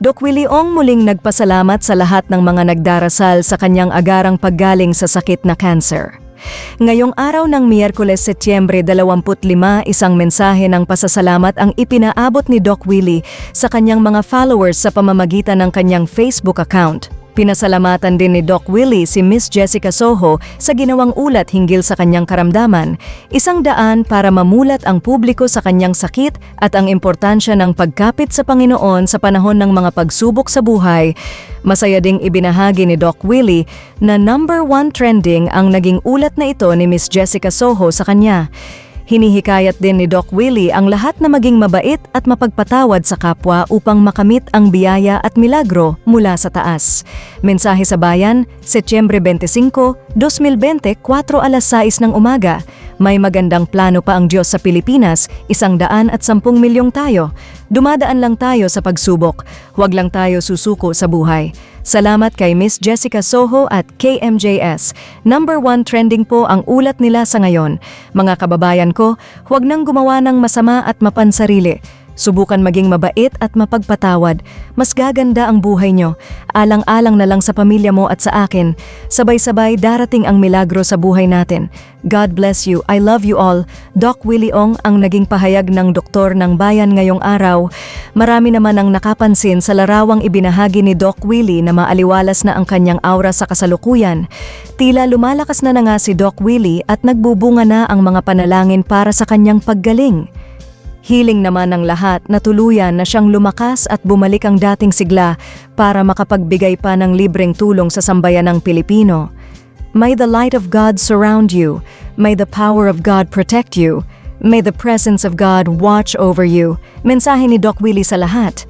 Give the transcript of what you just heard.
Doc Willie Ong muling nagpasalamat sa lahat ng mga nagdarasal sa kanyang agarang paggaling sa sakit na cancer. Ngayong araw ng Miyerkules, Setyembre 25, isang mensahe ng pasasalamat ang ipinaabot ni Doc Willie sa kanyang mga followers sa pamamagitan ng kanyang Facebook account. Pinasalamatan din ni Doc Willie si Miss Jessica Soho sa ginawang ulat hinggil sa kanyang karamdaman, isang daan para mamulat ang publiko sa kanyang sakit at ang importansya ng pagkapit sa Panginoon sa panahon ng mga pagsubok sa buhay. Masaya ding ibinahagi ni Doc Willie na #1 trending ang naging ulat na ito ni Miss Jessica Soho sa kanya. Hinihikayat din ni Doc Willie ang lahat na maging mabait at mapagpatawad sa kapwa upang makamit ang biyaya at milagro mula sa taas. Mensahe sa bayan, Setyembre 25, 2020, 4:06 ng umaga. May magandang plano pa ang Diyos sa Pilipinas, 110 milyong tayo. Dumadaan lang tayo sa pagsubok, huwag lang tayo susuko sa buhay. Salamat kay Miss Jessica Soho at KMJS. #1 trending po ang ulat nila sa ngayon. Mga kababayan ko, huwag nang gumawa ng masama at mapansarili. Subukan maging mabait at mapagpatawad. Mas gaganda ang buhay nyo. Alang-alang na lang sa pamilya mo at sa akin. Sabay-sabay darating ang milagro sa buhay natin. God bless you. I love you all. Doc Willie Ong ang naging pahayag ng doktor ng bayan ngayong araw. Marami naman ang nakapansin sa larawang ibinahagi ni Doc Willie na maaliwalas na ang kanyang aura sa kasalukuyan. Tila lumalakas na nga si Doc Willie at nagbubunga na ang mga panalangin para sa kanyang paggaling. Hiling naman ng lahat na tuluyan na siyang lumakas at bumalik ang dating sigla para makapagbigay pa ng libreng tulong sa sambayanang Pilipino. May the light of God surround you. May the power of God protect you. May the presence of God watch over you. Mensahe ni Doc Willie sa lahat.